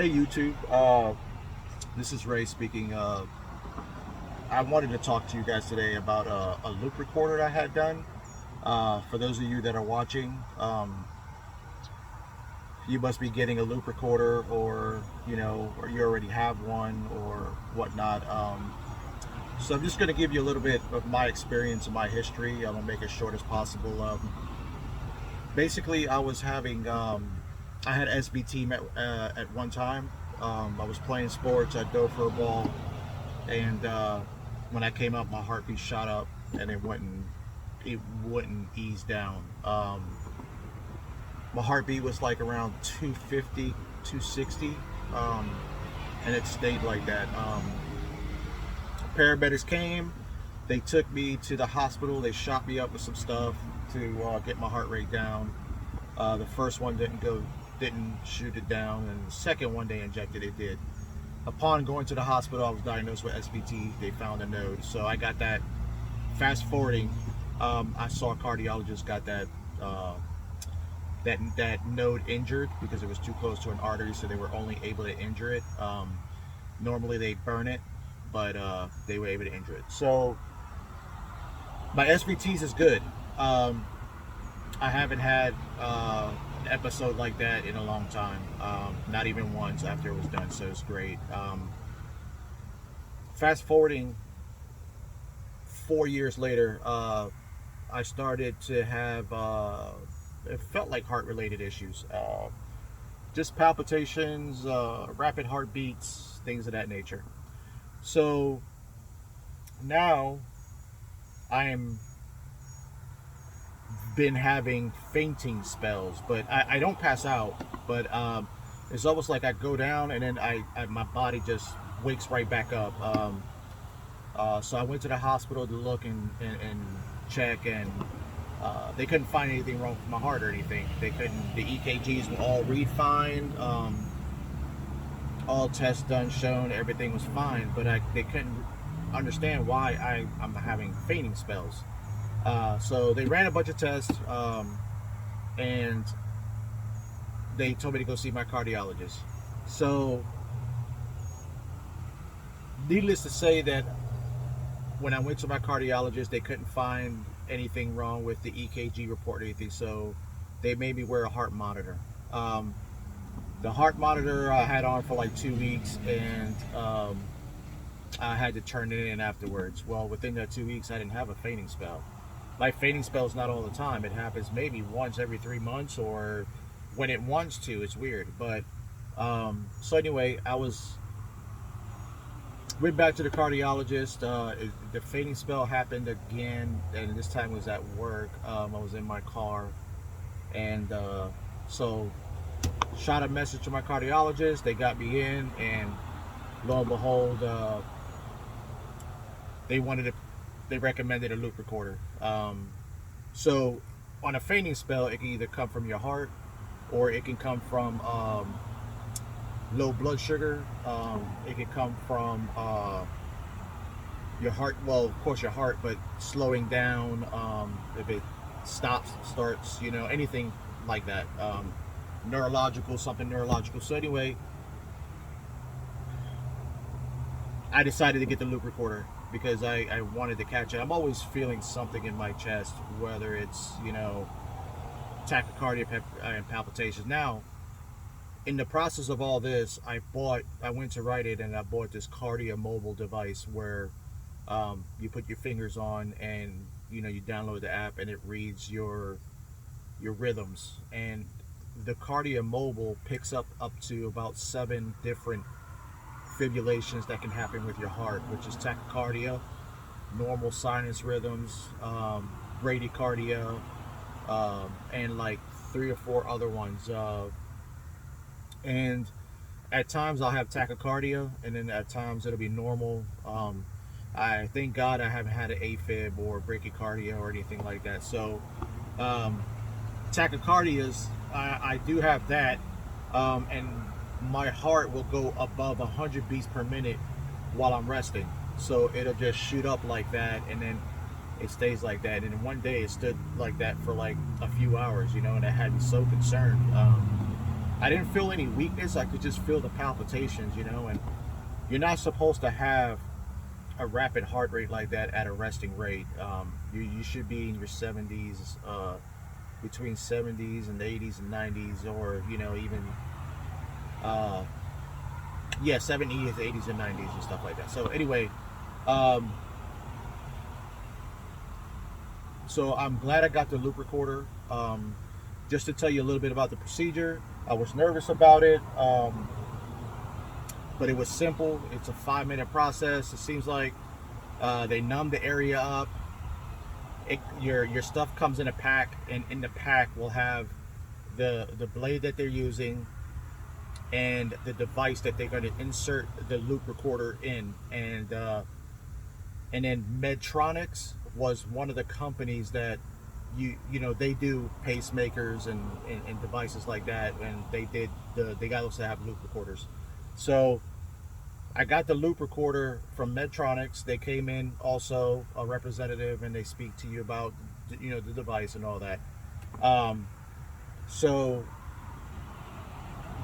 Hey YouTube, this is Ray speaking. I wanted to talk to you guys today about a loop recorder I had done. For those of you that are watching, you must be getting a loop recorder, or or you already have one, or whatnot. So I'm just going to give you a little bit of my experience and my history. I'm gonna make it short as possible. Basically, I had SBT at one time. I was playing sports. I dove for a ball, and when I came up, my heartbeat shot up, and it wouldn't ease down. My heartbeat was like around 250, 260, and it stayed like that. Paramedics came. They took me to the hospital. They shot me up with some stuff to get my heart rate down. The first one didn't shoot it down, and the second one they injected it did. Upon going to the hospital, I was diagnosed with SBT. They found a node, so I got that. Fast forwarding, I saw a cardiologist got that node injured because it was too close to an artery, so they were only able to injure it. Normally they burn it, but they were able to injure it. So my SBTs is good. I haven't had an episode like that in a long time. Not even once after it was done, so it's great. Fast forwarding 4 years later, I started to have it felt like heart-related issues, just palpitations, rapid heartbeats, things of that nature. So now I am been having fainting spells, but I don't pass out. But it's almost like I go down and then my body just wakes right back up. So I went to the hospital to look and check, and they couldn't find anything wrong with my heart or anything. They couldn't. The EKGs were all read fine. All tests done shown everything was fine, but they couldn't understand why I'm having fainting spells. So they ran a bunch of tests, and they told me to go see my cardiologist. So, needless to say that when I went to my cardiologist, they couldn't find anything wrong with the EKG report or anything, so they made me wear a heart monitor. The heart monitor I had on for like 2 weeks, and I had to turn it in afterwards. Well, within that 2 weeks, I didn't have a fainting spell. My fainting spell is not all the time. It happens maybe once every 3 months, or when it wants to. It's weird. But so anyway, went back to the cardiologist. The fainting spell happened again, and this time it was at work. I was in my car, and so shot a message to my cardiologist. They got me in, and lo and behold, they recommended a loop recorder. So on a fainting spell, it can either come from your heart, or it can come from low blood sugar. It can come from your heart. Well, of course your heart, but slowing down. If it stops, starts, anything like that. Something neurological. So anyway, I decided to get the loop recorder because I wanted to catch it. I'm always feeling something in my chest, whether it's, tachycardia and palpitations. Now, in the process of all this, I went to Rite Aid and I bought this Cardia mobile device where you put your fingers on, and you download the app, and it reads your rhythms. And the Cardia mobile picks up to about 7 different fibrillations that can happen with your heart, which is tachycardia, normal sinus rhythms, bradycardia, and like 3 or 4 other ones. And at times I'll have tachycardia, and then at times it'll be normal. I thank God I haven't had an AFib or bradycardia or anything like that. So tachycardias, I do have that, and my heart will go above 100 beats per minute while I'm resting. So it'll just shoot up like that, and then it stays like that. And in one day it stood like that for like a few hours, and it had me so concerned. I didn't feel any weakness. I could just feel the palpitations, and you're not supposed to have a rapid heart rate like that at a resting rate. You should be in your 70s, between 70s and 80s and 90s, or even yeah, 70s, 80s, and 90s and stuff like that. So anyway, um, so I'm glad I got the loop recorder. Just to tell you a little bit about the procedure, I was nervous about it, but it was simple. It's a 5-minute process. It seems like they numb the area up. Your stuff comes in a pack, and in the pack will have the blade that they're using and the device that they're going to insert the loop recorder in, and then Medtronics was one of the companies that they do pacemakers and devices like that, and they got us to have loop recorders. So I got the loop recorder from Medtronics. They came in, also a representative, and they speak to you about the device and all that. So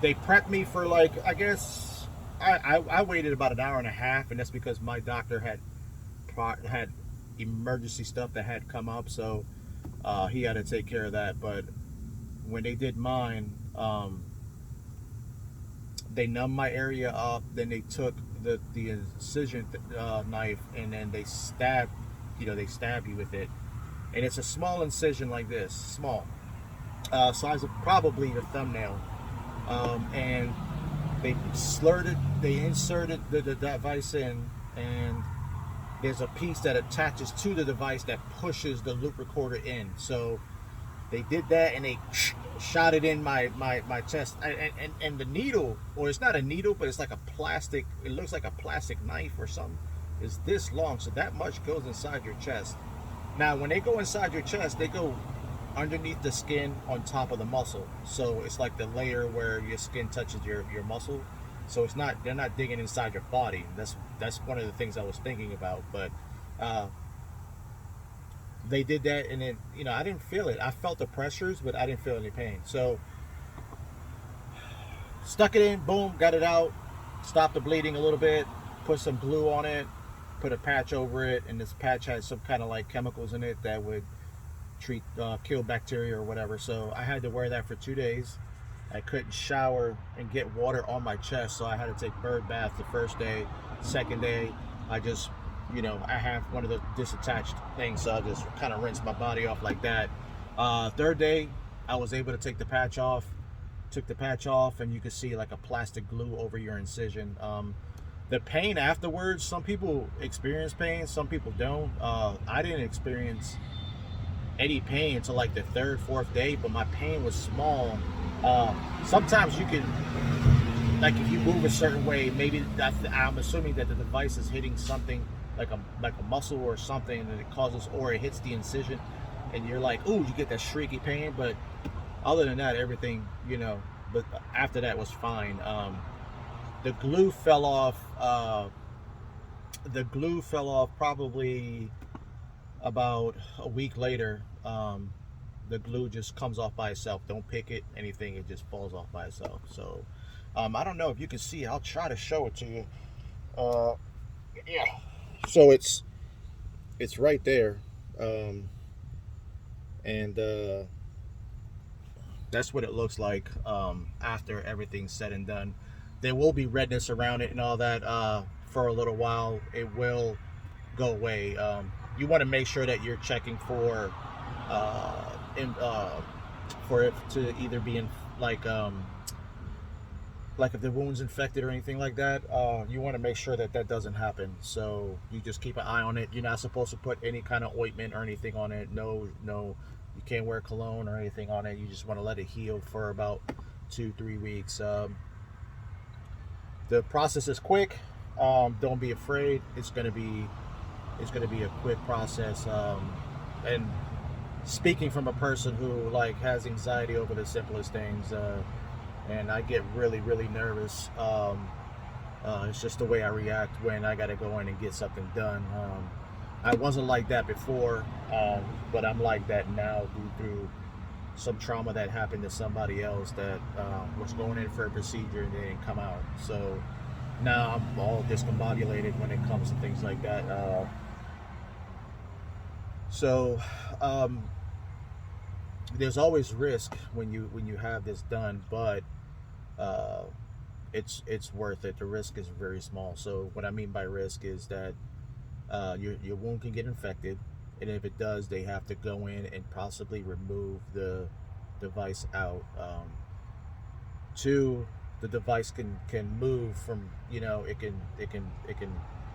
they prepped me for, like, I guess I waited about an hour and a half, and that's because my doctor had emergency stuff that had come up, so he had to take care of that. But when they did mine, they numbed my area up, then they took the incision knife, and then they stab you with it, and it's a small incision like this, small, size of probably your thumbnail, and they inserted the device in, and there's a piece that attaches to the device that pushes the loop recorder in. So they did that, and they shot it in my chest, and the needle, or it's not a needle, but it's like a plastic, it looks like a plastic knife or something, is this long, so that much goes inside your chest. Now when they go inside your chest, they go underneath the skin on top of the muscle, so it's like the layer where your skin touches your muscle. So they're not digging inside your body. That's one of the things I was thinking about. But they did that, and then I didn't feel it. I felt the pressures, but I didn't feel any pain. So stuck it in, boom, got it out, stopped the bleeding a little bit, put some glue on it, put a patch over it, and this patch had some kind of like chemicals in it that would kill bacteria or whatever. So I had to wear that for 2 days. I couldn't shower and get water on my chest, so I had to take bird bath the first day. Second day, I just, I have one of the disattached things, so I just kind of rinse my body off like that. Third day, I was able to take the patch off. Took the patch off, and you could see like a plastic glue over your incision. The pain afterwards, some people experience pain, some people don't. I didn't experience any pain until like the third, fourth day, but my pain was small. Sometimes you can, like, if you move a certain way, maybe I'm assuming that the device is hitting something like a muscle or something, and it causes, or it hits the incision, and you're like, ooh, you get that shrieky pain. But other than that, everything, but after that was fine. The glue fell off. Probably about a week later. The glue just comes off by itself. Don't pick it, anything, it just falls off by itself. So I don't know if you can see it. I'll try to show it to you. Yeah, so it's right there, and that's what it looks like after everything's said and done. There will be redness around it and all that for a little while. It will go away. You want to make sure that you're checking for it to either be in like if the wound's infected or anything like that. You want to make sure that doesn't happen. So you just keep an eye on it. You're not supposed to put any kind of ointment or anything on it. No, you can't wear cologne or anything on it. You just want to let it heal for about 2-3 weeks. The process is quick. Don't be afraid. It's gonna be a quick process. And speaking from a person who has anxiety over the simplest things, and I get really, really nervous. It's just the way I react when I gotta go in and get something done. I wasn't like that before, but I'm like that now due some trauma that happened to somebody else that was going in for a procedure and they didn't come out. So now I'm all discombobulated when it comes to things like that. So there's always risk when you have this done, but uh, it's worth it. The risk is very small. So what I mean by risk is that your wound can get infected, and if it does, they have to go in and possibly remove the device out. Two, the device can move from, it can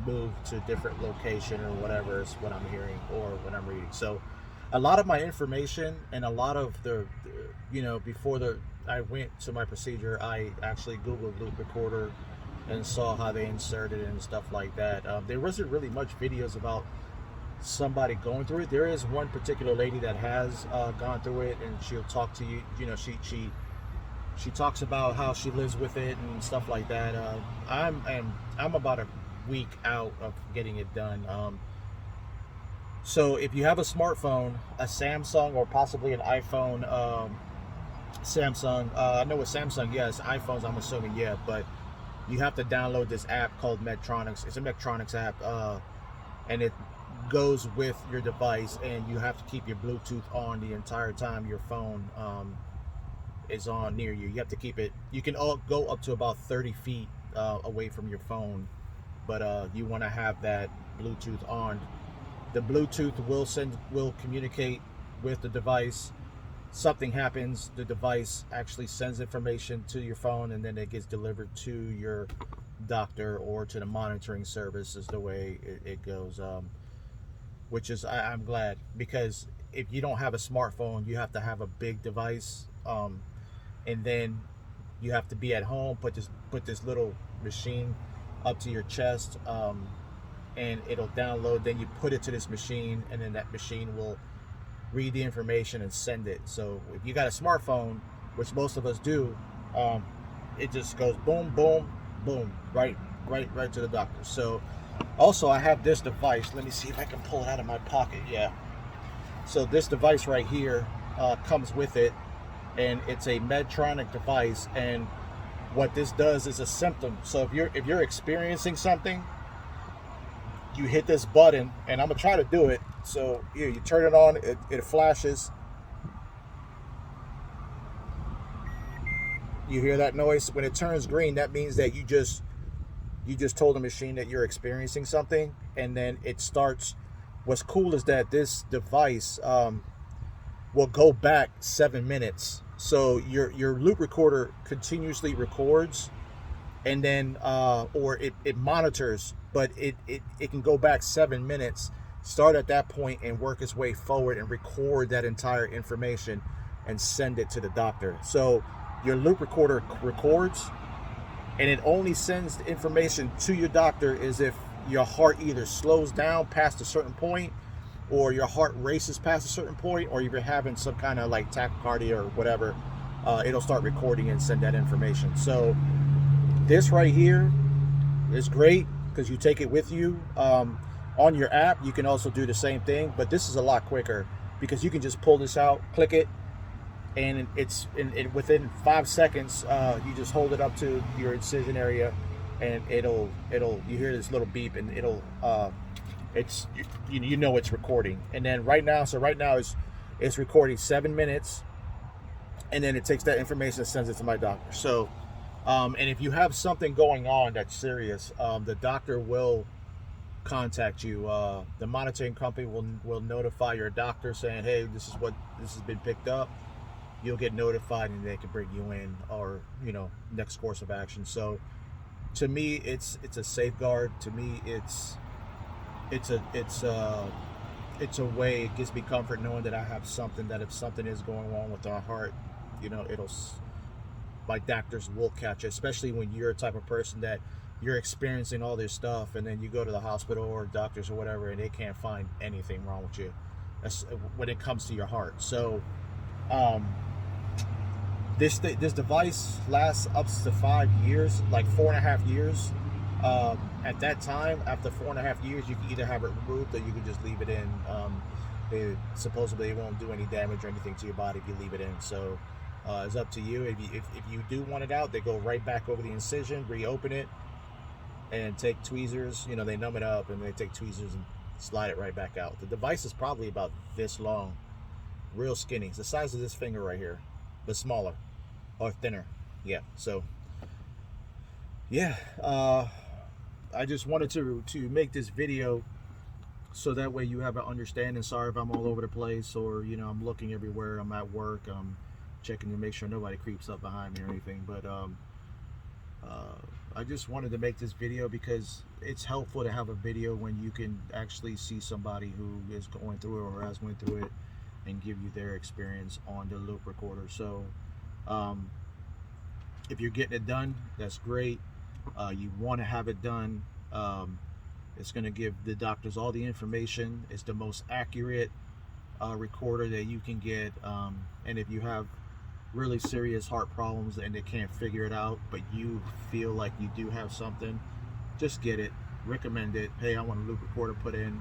move to a different location or whatever is what I'm hearing or what I'm reading. So a lot of my information and a lot of before I went to my procedure, I actually Googled loop recorder and saw how they inserted it and stuff like that. There wasn't really much videos about somebody going through it. There is one particular lady that has gone through it, and she'll talk to you. She talks about how she lives with it and stuff like that. I'm about a week out of getting it done. So if you have a smartphone, a Samsung or possibly an iPhone, Samsung, I know with Samsung, yes, iPhones, I'm assuming, yeah, but you have to download this app called Medtronics. It's a Medtronics app, and it goes with your device, and you have to keep your Bluetooth on the entire time your phone is on near you. You have to keep it. You can go up to about 30 feet away from your phone, but you want to have that Bluetooth on. The Bluetooth will communicate with the device. Something happens, the device actually sends information to your phone, and then it gets delivered to your doctor or to the monitoring service is the way it goes. Which is, I'm glad, because if you don't have a smartphone, you have to have a big device, and then you have to be at home, put this little machine up to your chest, and it'll download. Then you put it to this machine, and then that machine will read the information and send it. So if you got a smartphone, which most of us do, it just goes boom, boom, boom, right to the doctor. So also I have this device. Let me see if I can pull it out of my pocket. Yeah. So this device right here comes with it, and it's a Medtronic device. And what this does is a symptom. So if you're experiencing something, you hit this button, and I'm gonna try to do it. So here, you turn it on, it flashes. You hear that noise? When it turns green, that means that you just told the machine that you're experiencing something, and then it starts. What's cool is that this device will go back 7 minutes. So your loop recorder continuously records, and then or it monitors, but it can go back 7 minutes, start at that point, and work its way forward and record that entire information and send it to the doctor. So your loop recorder records, and it only sends the information to your doctor is if your heart either slows down past a certain point, or your heart races past a certain point, or if you're having some kind of like tachycardia or whatever, it'll start recording and send that information. So this right here is great because you take it with you. On your app, you can also do the same thing, but this is a lot quicker because you can just pull this out, click it, and it's within 5 seconds. You just hold it up to your incision area, and it'll you hear this little beep, and it'll it's you know it's recording. And then right now it's recording 7 minutes, and then it takes that information and sends it to my doctor. So and if you have something going on that's serious, the doctor will contact you. The monitoring company will notify your doctor saying, hey, this has been picked up. You'll get notified, and they can bring you in, or next course of action. So to me, it's a safeguard. To me, it's a way. It gives me comfort knowing that I have something, that if something is going wrong with our heart, my doctors will catch it, especially when you're a type of person that you're experiencing all this stuff, and then you go to the hospital or doctors or whatever, and they can't find anything wrong with you. That's when it comes to your heart. So this device lasts up to 5 years, like 4.5 years. At that time, after 4.5 years, you can either have it removed or you can just leave it in. Supposedly it won't do any damage or anything to your body if you leave it in. So it's up to you. If you do want it out, they go right back over the incision, reopen it, and take tweezers. You know, they numb it up and they take tweezers and slide it right back out. The device is probably about this long, real skinny. It's the size of this finger right here, but smaller or thinner. Yeah. So yeah, I just wanted to make this video so that way you have an understanding. Sorry if I'm all over the place, or you know, I'm looking everywhere. I'm at work. I'm checking to make sure nobody creeps up behind me or anything. But I just wanted to make this video because it's helpful to have a video when you can actually see somebody who is going through it or has went through it and give you their experience on the loop recorder. So if you're getting it done, that's great. You want to have it done. It's going to give the doctors all the information. It's the most accurate recorder that you can get. And if you have really serious heart problems and they can't figure it out, but you feel like you do have something, just get it. Recommend it. Hey, I want a loop recorder put in.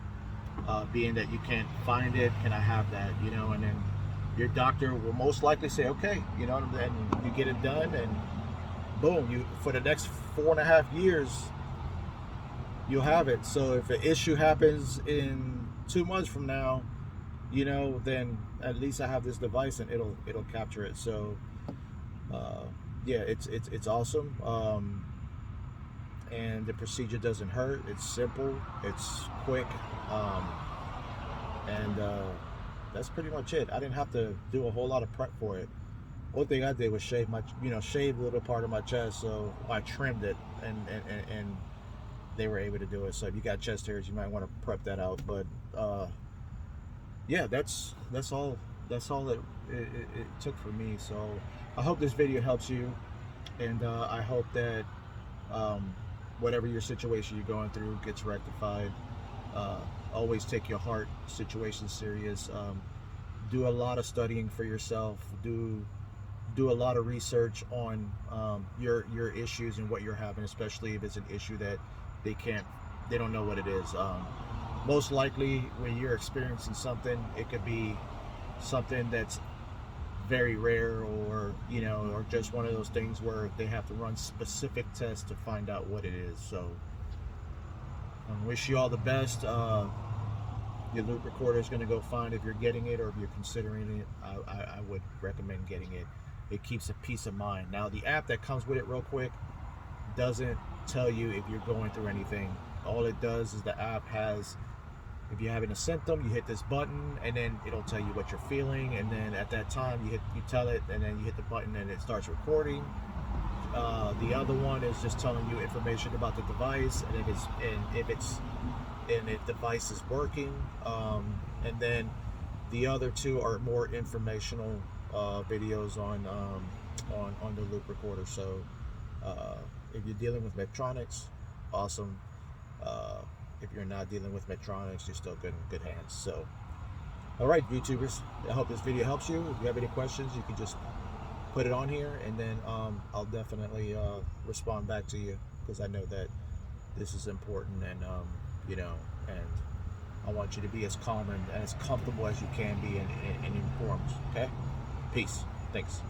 Being that you can't find it, can I have that? You know, and then your doctor will most likely say, okay, you know, and you get it done, and boom, you for the next 4.5 years you'll have it. So if an issue happens in 2 months from now, you know, then at least I have this device and it'll capture it. So yeah, it's awesome. And the procedure doesn't hurt. It's simple, it's quick, and that's pretty much it. I didn't have to do a whole lot of prep for it. One thing I did was shave a little part of my chest, so I trimmed it, and they were able to do it. So if you got chest hairs, you might want to prep that out. But yeah, that's all it took for me. So I hope this video helps you, and I hope that whatever your situation you're going through gets rectified. Always take your heart situation serious. Do a lot of studying for yourself. Do a lot of research on your issues and what you're having, especially if it's an issue that they don't know what it is. Most likely when you're experiencing something, it could be something that's very rare, or you know, or just one of those things where they have to run specific tests to find out what it is. So I wish you all the best. Your loop recorder is going to go fine if you're getting it, or if you're considering it. I would recommend getting it. It keeps a peace of mind. Now the app that comes with it, real quick, doesn't tell you if you're going through anything. All it does is the app has, if you're having a symptom, you hit this button and then it'll tell you what you're feeling, and then at that time you tell it, and then you hit the button and it starts recording. The other one is just telling you information about the device, and if the device is working, and then the other two are more informational videos on the loop recorder. So if you're dealing with Medtronics, awesome. If you're not dealing with Medtronics, you're still good in good hands. So all right, YouTubers, I hope this video helps you. If you have any questions, you can just put it on here, and then I'll definitely respond back to you, because I know that this is important, and you know, and I want you to be as calm and as comfortable as you can be, and informed. Okay, peace. Thanks.